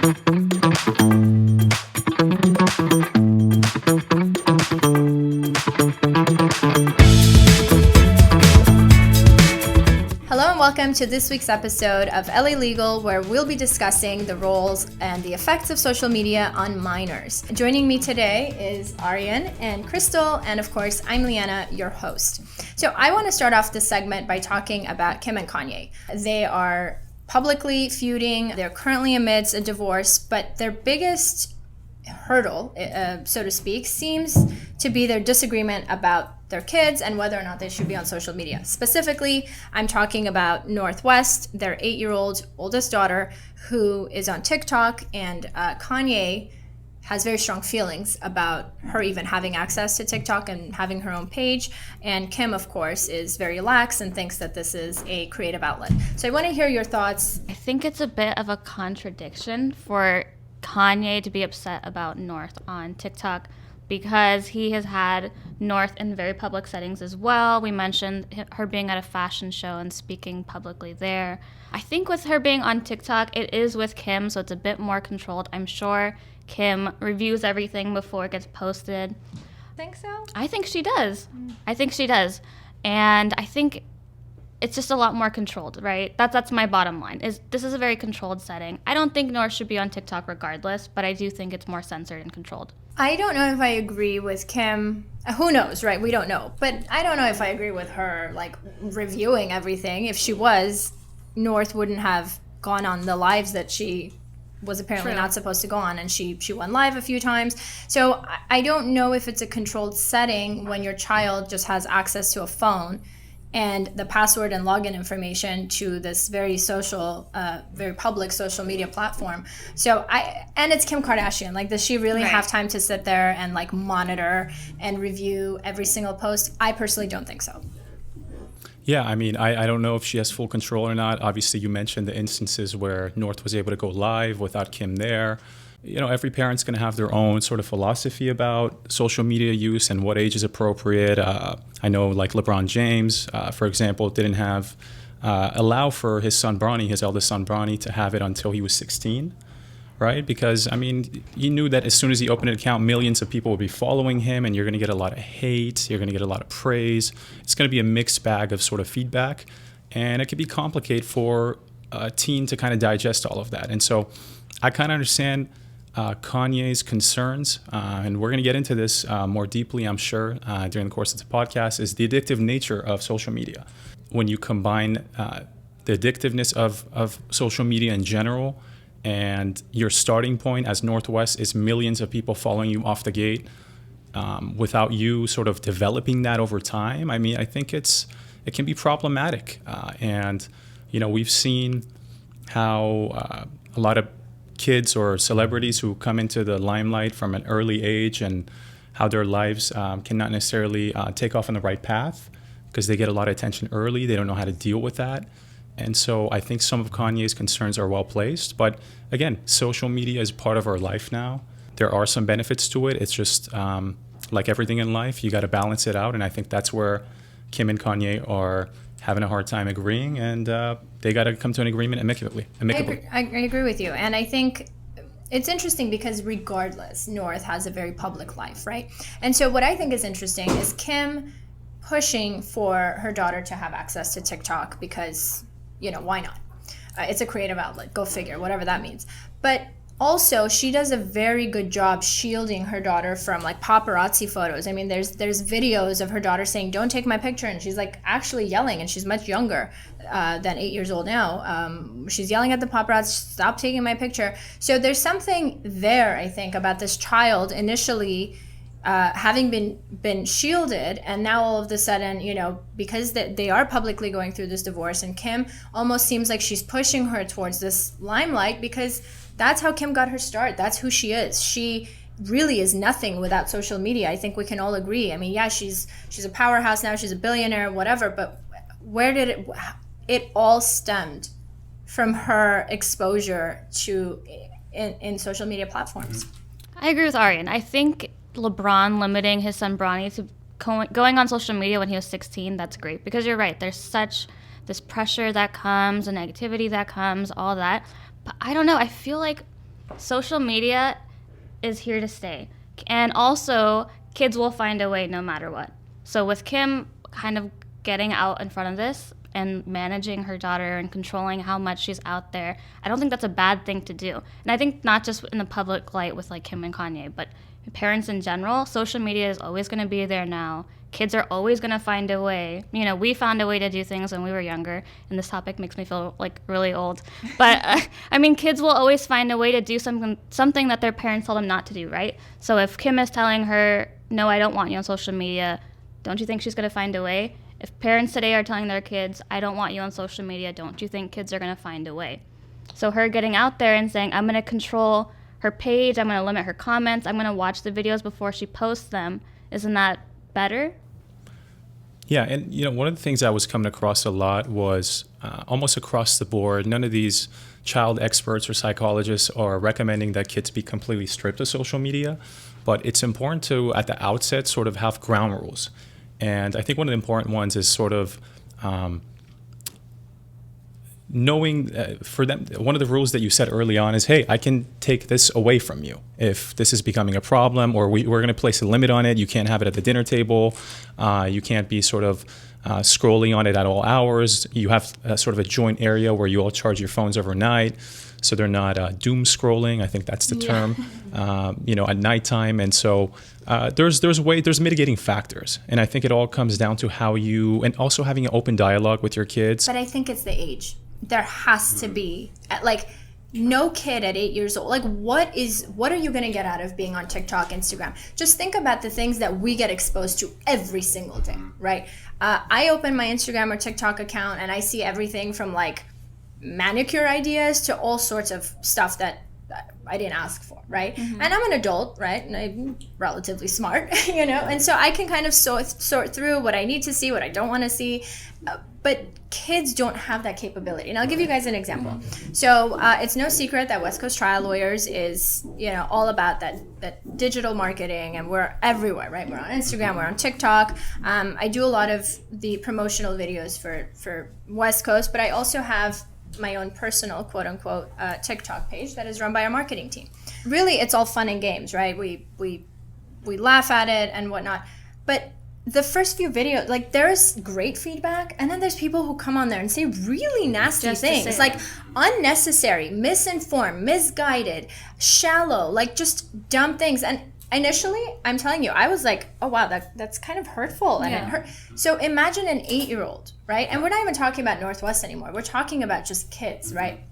Hello and welcome to this week's episode of LA Legal, where we'll be discussing the roles and the effects of social media on minors. Joining me today is Aryan and Crystal, and of course, I'm Leanna, your host. So I want to start off this segment by talking about Kim and Kanye. They are publicly feuding. They're currently amidst a divorce, but their biggest hurdle, so to speak, seems to be their disagreement about their kids and whether or not they should be on social media. Specifically, I'm talking about Northwest, their 8-year-old oldest daughter, who is on TikTok, and Kanye has very strong feelings about her even having access to TikTok and having her own page. And Kim, of course, is very lax and thinks that this is a creative outlet. So I want to hear your thoughts. I think it's a bit of a contradiction for Kanye to be upset about North on TikTok, because he has had North in very public settings as well. We mentioned her being at a fashion show and speaking publicly there. I think with her being on TikTok, it is with Kim, so it's a bit more controlled. I'm sure Kim reviews everything before it gets posted. Think so? I think she does. I think she does. And I think it's just a lot more controlled, right? That's my bottom line. This is a very controlled setting. I don't think North should be on TikTok regardless, but I do think it's more censored and controlled. I don't know if I agree with Kim. Who knows, right? We don't know. But I don't know if I agree with her, like, reviewing everything. If she was, North wouldn't have gone on the lives that she was apparently not supposed to go on, and she went live a few times. So I don't know if it's a controlled setting when your child just has access to a phone and the password and login information to this very social, very public social media platform. So and it's Kim Kardashian. Like, does she really have time to sit there and like monitor and review every single post? I personally don't think so. Yeah, I mean, I don't know if she has full control or not. Obviously, you mentioned the instances where North was able to go live without Kim there. You know, every parent's going to have their own sort of philosophy about social media use and what age is appropriate. I know, like LeBron James, for example, didn't have allow for his son Bronny, his eldest son Bronny, to have it until he was 16, right? Because, I mean, he knew that as soon as he opened an account, millions of people would be following him, and you're going to get a lot of hate, you're going to get a lot of praise. It's going to be a mixed bag of sort of feedback, and it can be complicated for a teen to kind of digest all of that. And so I kind of understand Kanye's concerns, and we're going to get into this more deeply, I'm sure, during the course of the podcast, is the addictive nature of social media. When you combine the addictiveness of social media in general, and your starting point as Northwest is millions of people following you off the gate, without you sort of developing that over time, I mean, I think it can be problematic. And, you know, we've seen how a lot of kids or celebrities who come into the limelight from an early age, and how their lives cannot necessarily take off on the right path because they get a lot of attention early. They don't know how to deal with that. And so I think some of Kanye's concerns are well placed. But again, social media is part of our life now. There are some benefits to it. It's just like everything in life, you got to balance it out. And I think that's where Kim and Kanye are having a hard time agreeing, and they got to come to an agreement amicably. I agree with you. And I think it's interesting because regardless, North has a very public life, right? And so what I think is interesting is Kim pushing for her daughter to have access to TikTok because, you know, why not? It's a creative outlet. Go figure, whatever that means. But also, she does a very good job shielding her daughter from like paparazzi photos. I mean, there's videos of her daughter saying, "Don't take my picture," and she's like actually yelling, and she's much younger than 8 years old now. She's yelling at the paparazzi, "Stop taking my picture." So there's something there, I think, about this child initially having been shielded, and now all of a sudden, you know, because they are publicly going through this divorce, and Kim almost seems like she's pushing her towards this limelight because that's how Kim got her start. That's who she is. She really is nothing without social media. I think we can all agree. I mean, yeah, she's a powerhouse now. She's a billionaire, whatever. But where did it all stemmed from her exposure to in social media platforms? I agree with Aryan. I think LeBron limiting his son Bronny to going on social media when he was 16, that's great. Because you're right, there's such this pressure that comes, the negativity that comes, all that. But I don't know, I feel like social media is here to stay. And also, kids will find a way no matter what. So with Kim kind of getting out in front of this and managing her daughter and controlling how much she's out there, I don't think that's a bad thing to do. And I think not just in the public light with like Kim and Kanye, but parents in general, social media is always going to be there now. Kids are always going to find a way. You know, we found a way to do things when we were younger, and this topic makes me feel like really old. But I mean, kids will always find a way to do something that their parents told them not to do, right? So if Kim is telling her, no, I don't want you on social media, don't you think she's going to find a way? If parents today are telling their kids, I don't want you on social media, don't you think kids are going to find a way? So her getting out there and saying, I'm going to control her page, I'm going to limit her comments, I'm going to watch the videos before she posts them, isn't that better? Yeah, and you know, one of the things I was coming across a lot was almost across the board, none of these child experts or psychologists are recommending that kids be completely stripped of social media, but it's important to, at the outset, sort of have ground rules. And I think one of the important ones is sort of knowing for them, one of the rules that you set early on is, hey, I can take this away from you if this is becoming a problem, or we're going to place a limit on it. You can't have it at the dinner table. You can't be sort of scrolling on it at all hours. You have sort of a joint area where you all charge your phones overnight, so they're not doom scrolling. I think that's the term. You know, at nighttime, and so there's mitigating factors, and I think it all comes down to how you, and also having an open dialogue with your kids. But I think it's the age. There has to be, like, no kid at 8 years old, like, what are you going to get out of being on TikTok, Instagram? Just think about the things that we get exposed to every single day, right? I open my Instagram or TikTok account and I see everything from like manicure ideas to all sorts of stuff that I didn't ask for, right? And I'm an adult, right? And I'm relatively smart, you know? And so I can kind of sort through what I need to see, what I don't want to see. But kids don't have that capability. And I'll give you guys an example. So it's no secret that West Coast Trial Lawyers is, you know, all about that digital marketing, and we're everywhere, right? We're on Instagram, we're on TikTok. I do a lot of the promotional videos for West Coast, but I also have my own personal quote unquote TikTok page that is run by our marketing team. Really, it's all fun and games, right? We laugh at it and whatnot. But the first few videos, like, there's great feedback, and then there's people who come on there and say really nasty things, like unnecessary, misinformed, misguided, shallow, like just dumb things. And initially, I'm telling you, I was like, oh wow, that's kind of hurtful, and it hurt. So imagine an 8-year-old, right? And we're not even talking about Northwest anymore. We're talking about just kids, right?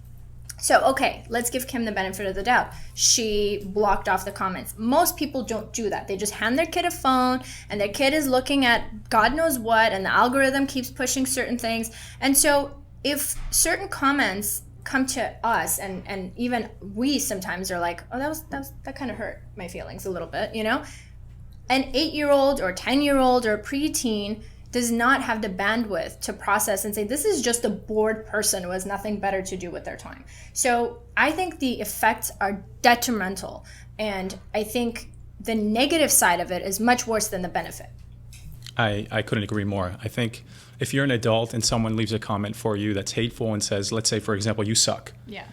So, okay, let's give Kim the benefit of the doubt. She blocked off the comments. Most people don't do that. They just hand their kid a phone, and their kid is looking at God knows what, and the algorithm keeps pushing certain things. And so if certain comments come to us, and even we sometimes are like, oh, that kind of hurt my feelings a little bit, you know? An 8-year-old or 10-year-old or preteen does not have the bandwidth to process and say, this is just a bored person who has nothing better to do with their time. So I think the effects are detrimental, and I think the negative side of it is much worse than the benefit. I couldn't agree more. I think if you're an adult and someone leaves a comment for you that's hateful and says, let's say, for example, you suck. Yeah.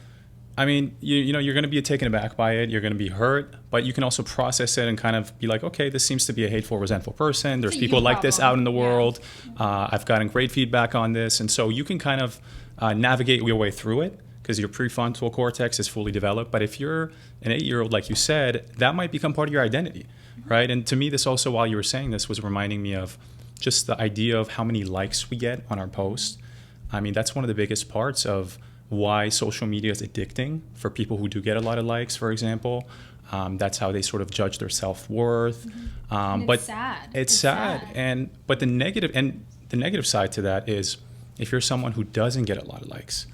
I mean, you know, you're going to be taken aback by it. You're going to be hurt, but you can also process it and kind of be like, okay, this seems to be a hateful, resentful person. There's people like this out in the world. I've gotten great feedback on this. And so you can kind of navigate your way through it because your prefrontal cortex is fully developed. But if you're an 8-year-old, like you said, that might become part of your identity, right? And to me, this also, while you were saying this, was reminding me of just the idea of how many likes we get on our posts. I mean, that's one of the biggest parts of why social media is addicting for people who do get a lot of likes, for example. That's how they sort of judge their self-worth. But sad. It's sad. But the negative side to that is if you're someone who doesn't get a lot of likes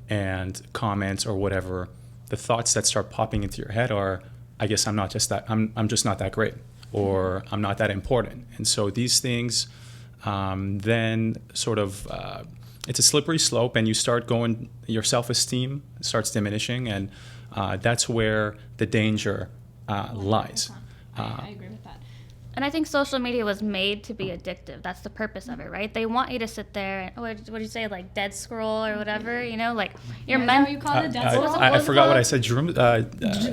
and comments or whatever, the thoughts that start popping into your head are, I guess I'm just not that great, or I'm not that important. And so these things then sort of it's a slippery slope, and you start going, your self-esteem starts diminishing, and that's where the danger lies. I agree with that. And I think social media was made to be addictive. That's the purpose of it, right? They want you to sit there and, what do you say, like dead scroll or whatever, you know? Like, you're meant... you call it dead scroll? I forgot what I said. Dread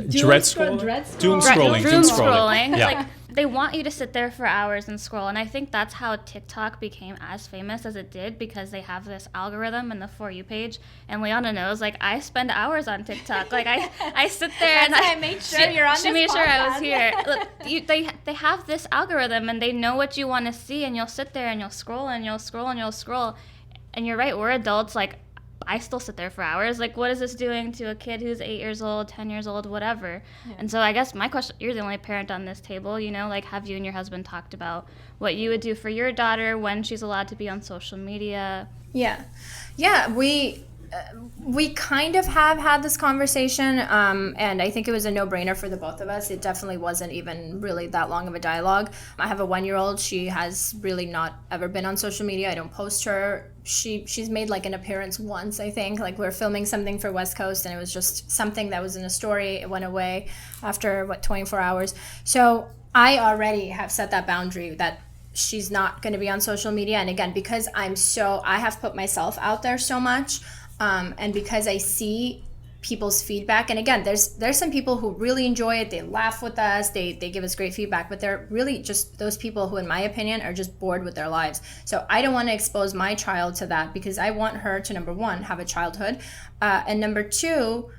scrolling? Doom scrolling. Doom scrolling. Yeah. Like, they want you to sit there for hours and scroll. And I think that's how TikTok became as famous as it did, because they have this algorithm in the For You page. And Liana knows, like, I spend hours on TikTok. Like, I sit there and I made sure you're on this She made sure I was podcast. here. Look, they have this algorithm, and they know what you want to see, and you'll sit there and you'll scroll and you'll scroll and you'll scroll. And you're right, we're adults. Like, I still sit there for hours. Like, what is this doing to a kid who's 8 years old, 10 years old, whatever? Yeah. And so I guess my question, you're the only parent on this table, you know, like, have you and your husband talked about what you would do for your daughter when she's allowed to be on social media? Yeah, we kind of have had this conversation, and I think it was a no-brainer for the both of us. It definitely wasn't even really that long of a dialogue. I have a 1-year-old. She has really not ever been on social media. I don't post her. She's made like an appearance once, I think. Like, we're filming something for West Coast, and it was just something that was in a story. It went away after 24 hours. So I already have set that boundary that she's not going to be on social media. And again, because I have put myself out there so much. And because I see people's feedback, and again, there's some people who really enjoy it. They laugh with us. They give us great feedback, but they're really just those people who, in my opinion, are just bored with their lives. So I don't want to expose my child to that, because I want her to, number one, have a childhood, and number two,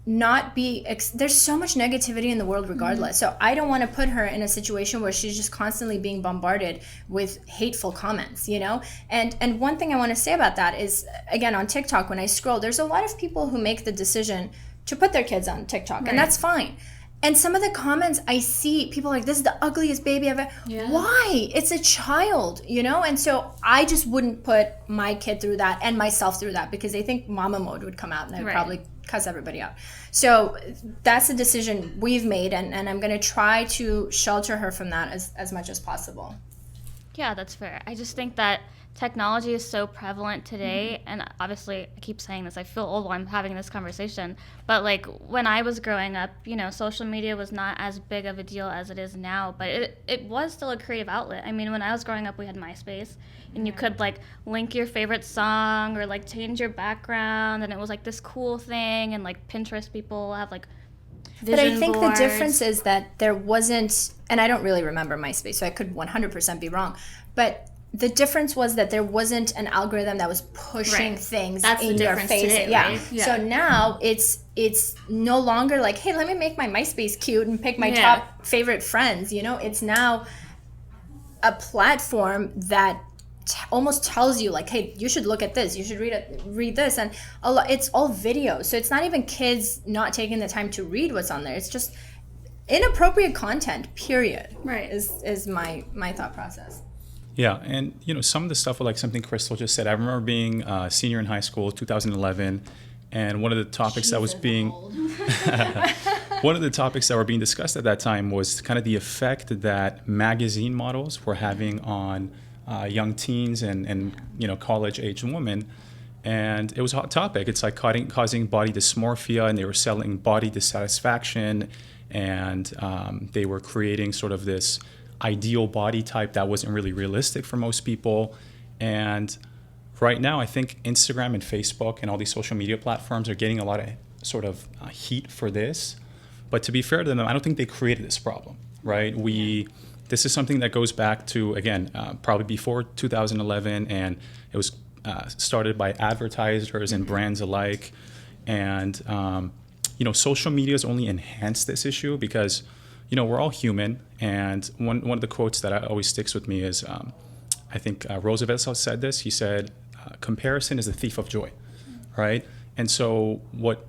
not be there's so much negativity in the world regardless. So I don't want to put her in a situation where she's just constantly being bombarded with hateful comments, you know. And one thing I want to say about that is, again, on TikTok, when I scroll, there's a lot of people who make the decision to put their kids on TikTok, right. And that's fine. And some of the comments I see, people are like, this is the ugliest baby I've ever... Yeah. Why? It's a child, you know? And so I just wouldn't put my kid through that and myself through that, because I think mama mode would come out and I'd probably cuss everybody out. So that's a decision we've made, and I'm going to try to shelter her from that as much as possible. Yeah, that's fair. I just think that technology is so prevalent today, and obviously I keep saying this, I feel old while I'm having this conversation, but like when I was growing up, you know, social media was not as big of a deal as it is now, but it was still a creative outlet. I mean, when I was growing up, we had MySpace, and you could like link your favorite song or like change your background, and it was like this cool thing, and like Pinterest people have like vision But I think boards. the difference is that there wasn't, and I don't really remember MySpace, so I could 100% be wrong, but the difference was that there wasn't an algorithm that was pushing things That's in the your difference face. today, Yeah. right? Yeah. So now it's no longer like, hey, let me make my MySpace cute and pick my top favorite friends. You know, it's now a platform that almost tells you like, hey, you should look at this, you should read this, and it's all video. So it's not even kids not taking the time to read what's on there. It's just inappropriate content. Period. Right. Is my thought process. Yeah, and you know, some of the stuff, like something Crystal just said, I remember being a senior in high school, 2011, and one of the topics that was being one of the topics that were being discussed at that time was kind of the effect that magazine models were having on young teens and you know, college-age women. And it was a hot topic. It's like causing body dysmorphia, and they were selling body dissatisfaction, and they were creating sort of this ideal body type that wasn't really realistic for most people. And right now, I think Instagram and Facebook and all these social media platforms are getting a lot of sort of heat for this. But to be fair to them, I don't think they created this problem, right? This is something that goes back to, again, probably before 2011, and it was started by advertisers and brands alike. And you know, social media has only enhanced this issue because, you know, we're all human. And one of the quotes that always sticks with me is, I think Roosevelt said this. He said, comparison is the thief of joy, right? And so what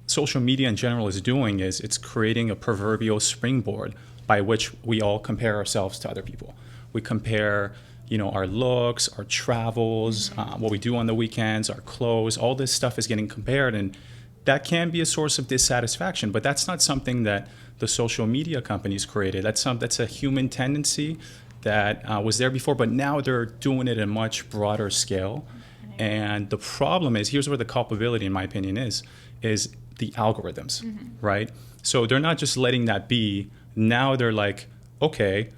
social media in general is doing is it's creating a proverbial springboard by which we all compare ourselves to other people. We compare, you know, our looks, our travels, what we do on the weekends, our clothes, all this stuff is getting compared, and that can be a source of dissatisfaction, but that's not something that the social media companies created. That's a human tendency that was there before, but now they're doing it at a much broader scale. And the problem is, here's where the culpability, in my opinion, is the algorithms, right? So they're not just letting that be now they're like, okay,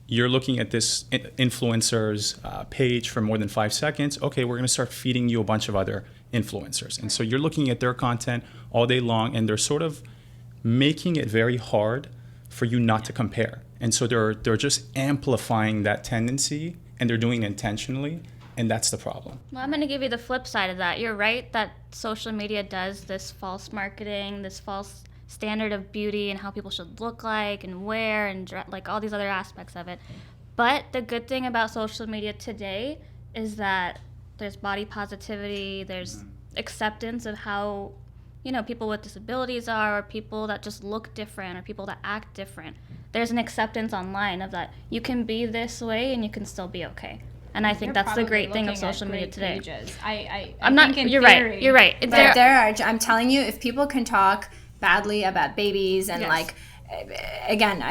you're looking at this influencer's page for more than 5 seconds. Okay, we're going to start feeding you a bunch of other influencers. And so you're looking at their content all day long, and they're sort of making it very hard for you not to compare. And so they're just amplifying that tendency, and they're doing it intentionally, and that's the problem. Well, I'm going to give you the flip side of that. You're right that social media does this false marketing, this false standard of beauty and how people should look like and wear and like all these other aspects of it. But the good thing about social media today is that there's body positivity, there's acceptance of how, you know, people with disabilities are, or people that just look different, or people that act different. There's an acceptance online of that you can be this way and you can still be okay. And I think that's the great thing of social media today. I'm not. You're right. You're right. But there are. I'm telling you, if people can talk badly about babies and like, again,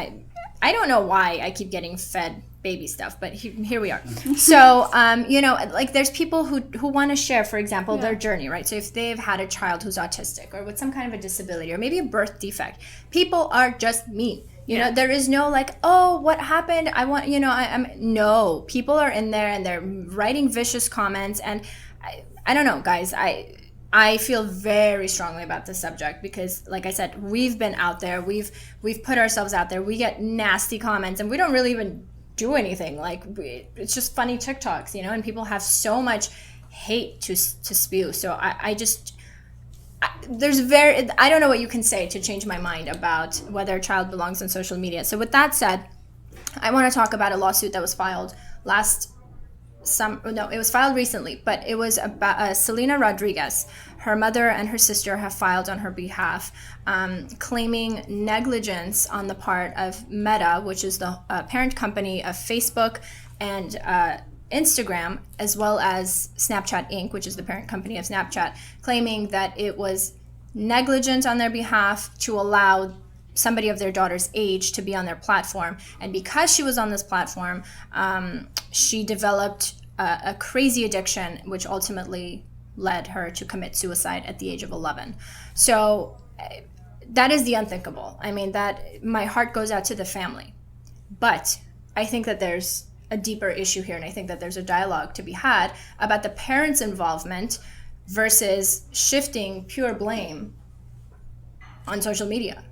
I don't know why I keep getting fed baby stuff, but here we are. So, you know, like there's people who want to share, for example, their journey, right? So if they've had a child who's autistic or with some kind of a disability or maybe a birth defect, people are just mean. You know, there is no like, oh, what happened? I want, you know, no, people are in there and they're writing vicious comments. And I don't know, guys, I feel very strongly about this subject because, like I said, we've been out there, we've put ourselves out there, we get nasty comments and we don't really even do anything. Like it's just funny TikToks, you know, and people have so much hate to spew. So I don't know what you can say to change my mind about whether a child belongs on social media. So with that said, I want to talk about a lawsuit that was filed it was filed recently, but it was about Selena Rodriguez. Her mother and her sister have filed on her behalf, claiming negligence on the part of Meta, which is the parent company of Facebook and Instagram, as well as Snapchat Inc., which is the parent company of Snapchat, claiming that it was negligent on their behalf to allow somebody of their daughter's age to be on their platform. And because she was on this platform, she developed a crazy addiction, which ultimately led her to commit suicide at the age of 11. So that is the unthinkable. I mean, that my heart goes out to the family. But I think that there's a deeper issue here, and I think that there's a dialogue to be had about the parents' involvement versus shifting pure blame on social media.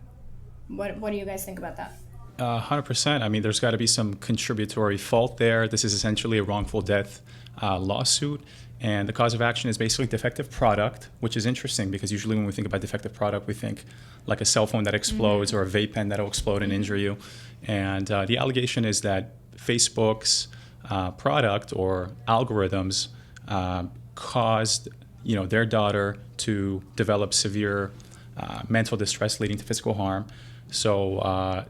What do you guys think about that? 100%. I mean, there's got to be some contributory fault there. This is essentially a wrongful death lawsuit, and the cause of action is basically defective product, which is interesting because usually when we think about defective product, we think like a cell phone that explodes or a vape pen that will explode and injure you. And the allegation is that Facebook's product or algorithms caused, you know, their daughter to develop severe mental distress leading to physical harm. So,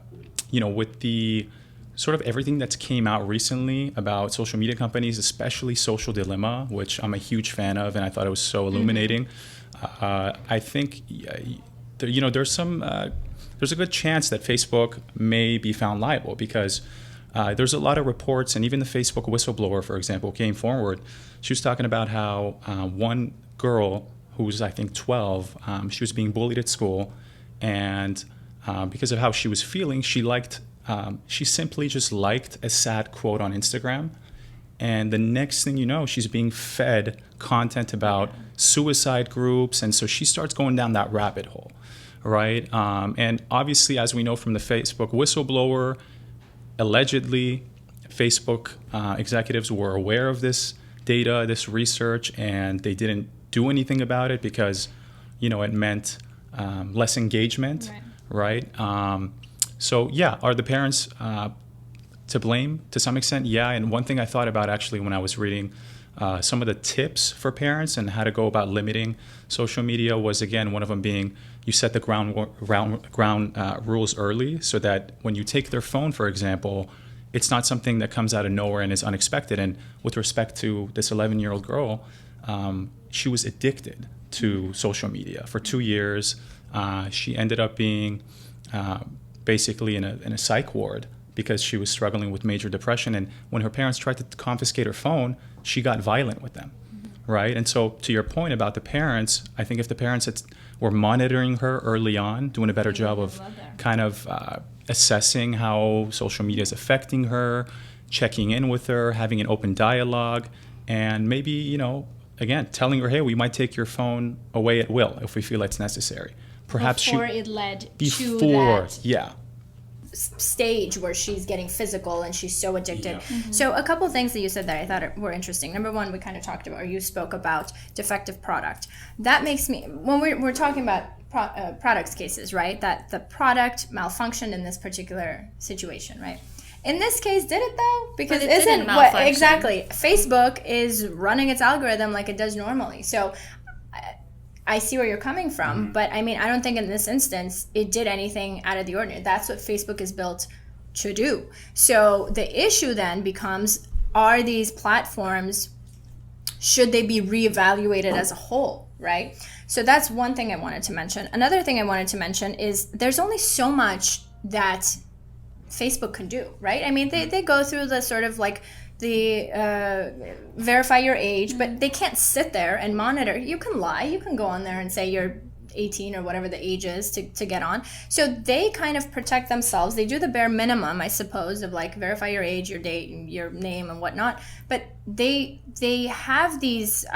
you know, with the sort of everything that's came out recently about social media companies, especially Social Dilemma, which I'm a huge fan of, and I thought it was so illuminating. I think, you know, there's a good chance that Facebook may be found liable because there's a lot of reports, and even the Facebook whistleblower, for example, came forward. She was talking about how one girl who's, I think, 12, she was being bullied at school, and because of how she was feeling, she simply just liked a sad quote on Instagram. And the next thing you know, she's being fed content about suicide groups. And so she starts going down that rabbit hole, right? And obviously, as we know from the Facebook whistleblower, allegedly, Facebook executives were aware of this data, this research, and they didn't do anything about it because, you know, it meant less engagement, right? So yeah, are the parents to blame to some extent? Yeah, and one thing I thought about actually when I was reading some of the tips for parents and how to go about limiting social media was, again, one of them being you set the ground rules early so that when you take their phone, for example, it's not something that comes out of nowhere and is unexpected. And with respect to this 11-year-old girl, she was addicted to social media for 2 years. She ended up being basically in a psych ward because she was struggling with major depression. And when her parents tried to confiscate her phone, she got violent with them, right? And so to your point about the parents, I think if the parents were monitoring her early on, doing a better job of kind of assessing how social media is affecting her, checking in with her, having an open dialogue, and maybe, again, telling her, hey, we might take your phone away at will if we feel it's necessary. Perhaps before it led to before, that yeah. stage where she's getting physical and she's so addicted. Yeah. So a couple of things that you said that I thought were interesting. Number one, we kind of talked about, or you spoke about defective product. That makes me, when we're talking about products cases, right, that the product malfunctioned in this particular situation, right? In this case, did it though? Because But it isn't didn't what malfunction. exactly Facebook is running its algorithm like it does normally. So I see where you're coming from, but I mean, I don't think in this instance it did anything out of the ordinary. That's what Facebook is built to do. So the issue then becomes, are these platforms, should they be reevaluated as a whole, right? So that's one thing I wanted to mention. Another thing I wanted to mention is there's only so much that Facebook can do, right? I mean, they go through the sort of like the verify your age, but they can't sit there and monitor. You can lie. You can go on there and say you're 18 or whatever the age is to get on. So they kind of protect themselves. They do the bare minimum, I suppose, of like verify your age, your date, your name and whatnot. But they have these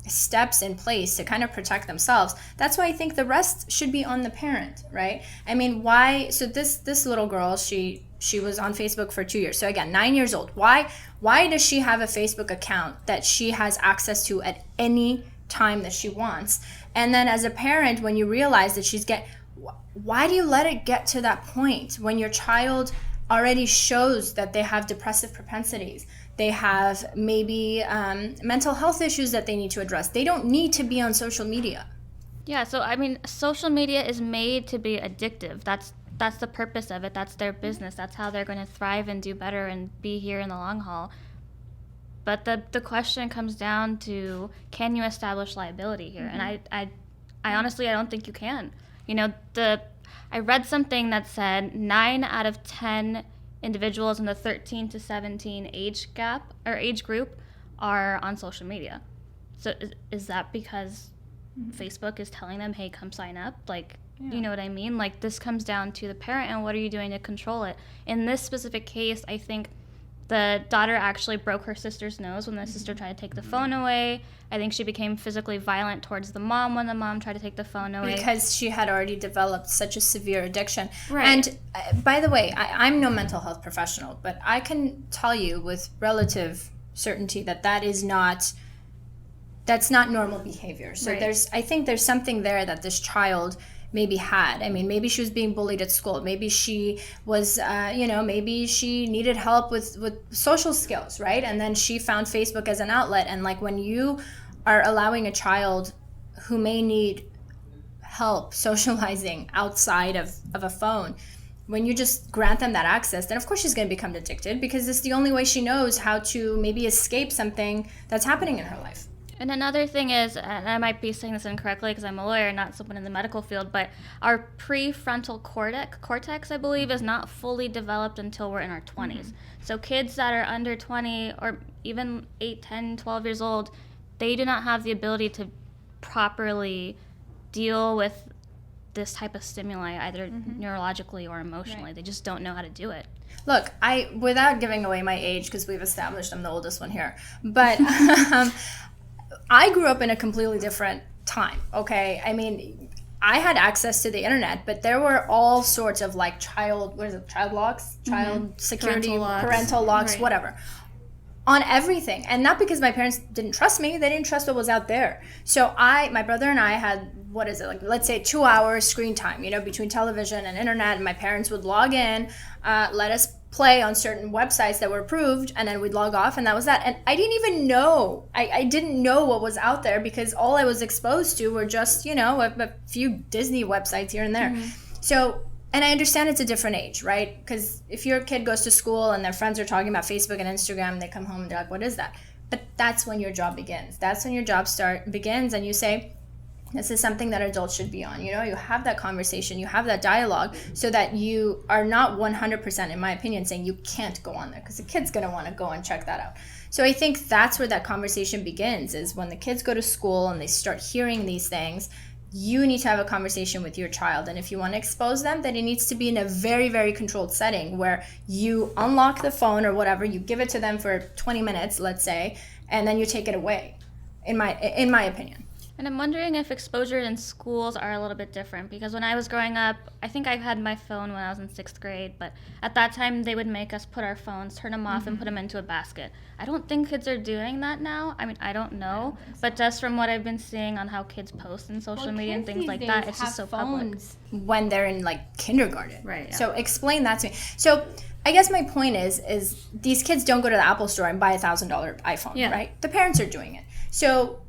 steps in place to kind of protect themselves. That's why I think the rest should be on the parent, right? I mean, why? So this little girl, she was on Facebook for 2 years. So again, 9 years old. Why does she have a Facebook account that she has access to at any time that she wants? And then as a parent, when you realize that why do you let it get to that point when your child already shows that they have depressive propensities? They have maybe mental health issues that they need to address. They don't need to be on social media. Yeah, so I mean, social media is made to be addictive. That's the purpose of it. That's their business. That's how they're going to thrive and do better and be here in the long haul. But the question comes down to, can you establish liability here? And I honestly, I don't think you can. I read something that said 9 out of 10 individuals in the 13 to 17 age gap or age group are on social media. So is that because Facebook is telling them, hey, come sign up? Like, you know what I mean? Like, this comes down to the parent and what are you doing to control it? In this specific case, I think the daughter actually broke her sister's nose when the sister tried to take the phone away. I think she became physically violent towards the mom when the mom tried to take the phone away. Because she had already developed such a severe addiction. Right. And by the way, I'm no mental health professional, but I can tell you with relative certainty that's not normal behavior. So Right. I think there's something there that this child maybe had. I mean, maybe she was being bullied at school. Maybe she was, maybe she needed help with social skills, right? And then she found Facebook as an outlet. And like when you are allowing a child who may need help socializing outside of a phone, when you just grant them that access, then of course she's going to become addicted because it's the only way she knows how to maybe escape something that's happening in her life. And another thing is, and I might be saying this incorrectly because I'm a lawyer, not someone in the medical field, but our prefrontal cortex, I believe, is not fully developed until we're in our 20s. Mm-hmm. So kids that are under 20 or even 8, 10, 12 years old, they do not have the ability to properly deal with this type of stimuli, either neurologically or emotionally. Right. They just don't know how to do it. Look, without giving away my age, because we've established I'm the oldest one here, but I grew up in a completely different time, okay? I mean, I had access to the internet, but there were all sorts of like child locks, child security, parental locks, right. Whatever, on everything. And not because my parents didn't trust me, they didn't trust what was out there. So my brother and I had, let's say 2 hours screen time, between television and internet, and my parents would log in, let us play on certain websites that were approved, and then we'd log off, and that was that. And I didn't even know. I didn't know what was out there because all I was exposed to were just, a few Disney websites here and there. Mm-hmm. So, and I understand it's a different age, right? Because if your kid goes to school and their friends are talking about Facebook and Instagram, they come home and they're like, what is that? But that's when your job begins. That's when your job begins, and you say, this is something that adults should be on. You have that conversation, you have that dialogue, so that you are not 100%, in my opinion, saying you can't go on there because the kid's going to want to go and check that out. So I think that's where that conversation begins, is when the kids go to school and they start hearing these things. you need to have a conversation with your child. And if you want to expose them, then it needs to be in a very, very controlled setting where you unlock the phone or whatever, you give it to them for 20 minutes, let's say, and then you take it away, in my opinion. And I'm wondering if exposure in schools are a little bit different, because when I was growing up, I think I had my phone when I was in 6th grade, but at that time they would make us put our phones, turn them off, and put them into a basket. I don't think kids are doing that now. I mean, I don't know, but just from what I've been seeing on how kids post in social media and things like that, it's just so public. When they're in like kindergarten. Right, yeah. So explain that to me. So I guess my point is these kids don't go to the Apple store and buy $1,000 iPhone, right? The parents are doing it. So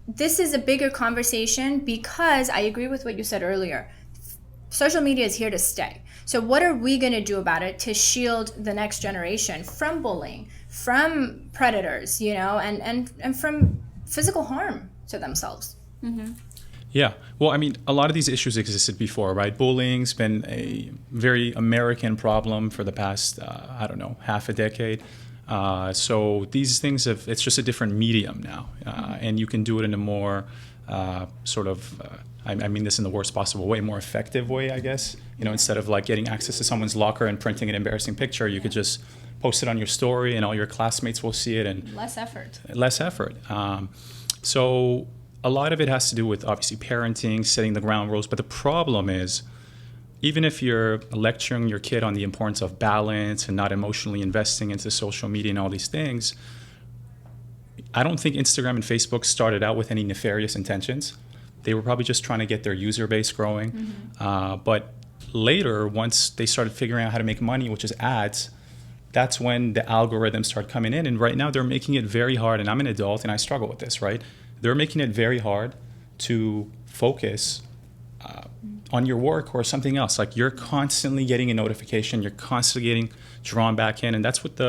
this is a bigger conversation because I agree with what you said earlier. Social media is here to stay. So what are we going to do about it to shield the next generation from bullying, from predators, and from physical harm to themselves? Mm-hmm. Yeah. Well, I mean, a lot of these issues existed before, right? Bullying's been a very American problem for the past, half a decade. So these things it's just a different medium now. And you can do it in a more I mean this in the worst possible way, more effective way, I guess. Instead of like getting access to someone's locker and printing an embarrassing picture, you could just post it on your story and all your classmates will see it. And less effort. So a lot of it has to do with obviously parenting, setting the ground rules. But the problem is, even if you're lecturing your kid on the importance of balance and not emotionally investing into social media and all these things, I don't think Instagram and Facebook started out with any nefarious intentions. They were probably just trying to get their user base growing. Mm-hmm. But later, once they started figuring out how to make money, which is ads, that's when the algorithms start coming in. And right now they're making it very hard, and I'm an adult and I struggle with this, right? They're making it very hard to focus on your work or something else. Like you're constantly getting a notification, you're constantly getting drawn back in, and that's what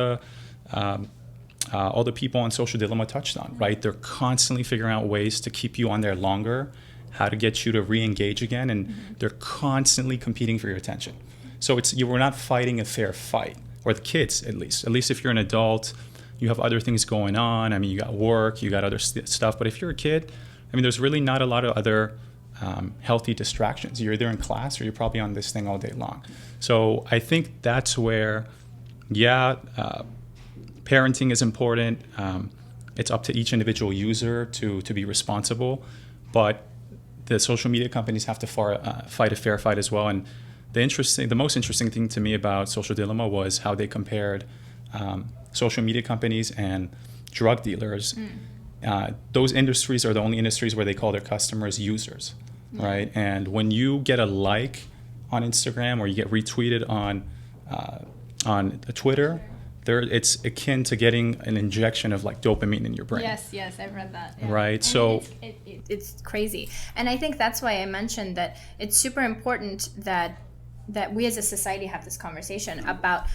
all the people on Social Dilemma touched on, right? They're constantly figuring out ways to keep you on there longer, how to get you to re-engage again, and they're constantly competing for your attention. So we're not fighting a fair fight, or the kids at least. At least if you're an adult, you have other things going on. I mean, you got work, you got other stuff. But if you're a kid, I mean, there's really not a lot of other healthy distractions. You're either in class or you're probably on this thing all day long. So I think that's where, parenting is important. It's up to each individual user to be responsible, but the social media companies have to fight a fair fight as well. And the most interesting thing to me about Social Dilemma was how they compared social media companies and drug dealers. Those industries are the only industries where they call their customers users, right? And when you get a like on Instagram or you get retweeted on Twitter, it's akin to getting an injection of like dopamine in your brain. Yes, I've read that. Yeah. Right, and so it's crazy, and I think that's why I mentioned that it's super important that we as a society have this conversation about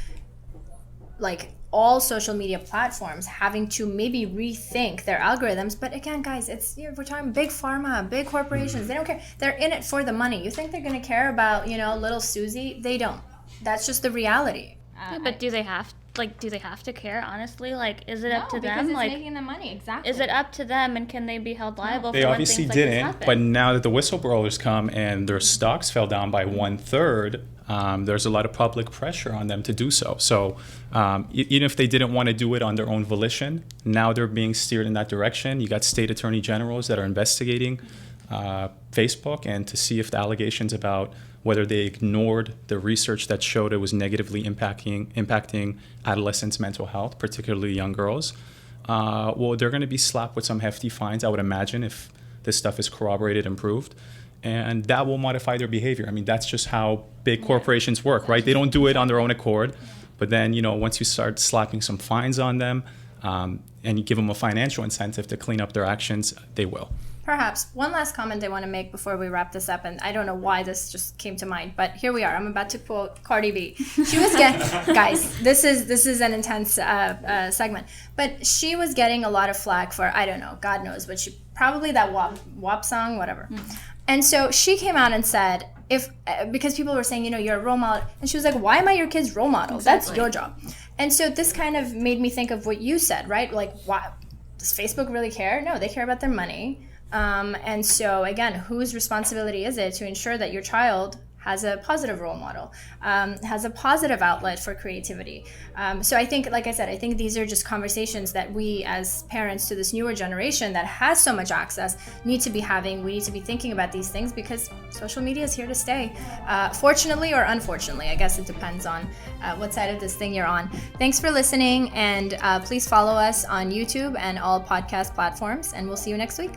like all social media platforms having to maybe rethink their algorithms. But again, guys, we're talking big pharma, big corporations. They don't care. They're in it for the money. You think they're going to care about little Susie? They don't. That's just the reality. But do they have to care, honestly? Like, is it up to them? Because it's like, making them money, exactly. Is it up to them, and can they be held liable they for when obviously things like didn't, this happen? but now that the whistleblowers come and their stocks fell down by 1/3, there's a lot of public pressure on them to do so. So even if they didn't want to do it on their own volition, now they're being steered in that direction. You got state attorney generals that are investigating Facebook and to see if the allegations about whether they ignored the research that showed it was negatively impacting adolescents' mental health, particularly young girls. They're going to be slapped with some hefty fines, I would imagine, if this stuff is corroborated and proved. And that will modify their behavior. I mean, that's just how big corporations work, right? They don't do it on their own accord. But then, once you start slapping some fines on them and you give them a financial incentive to clean up their actions, they will. Perhaps. One last comment I want to make before we wrap this up, and I don't know why this just came to mind, but here we are. I'm about to quote Cardi B. She was getting, guys, this is an intense segment, but she was getting a lot of flack for, I don't know, God knows, but probably that WAP song, whatever. And so she came out and said, because people were saying, you're a role model, and she was like, why am I your kid's role model? Exactly. That's your job. And so this kind of made me think of what you said, right? Like, why does Facebook really care? No, they care about their money. And so again, whose responsibility is it to ensure that your child has a positive role model, has a positive outlet for creativity? So I think, like I said, I think these are just conversations that we as parents to this newer generation that has so much access need to be having. We need to be thinking about these things because social media is here to stay. Fortunately or unfortunately, I guess it depends on what side of this thing you're on. Thanks for listening, and please follow us on YouTube and all podcast platforms, and we'll see you next week.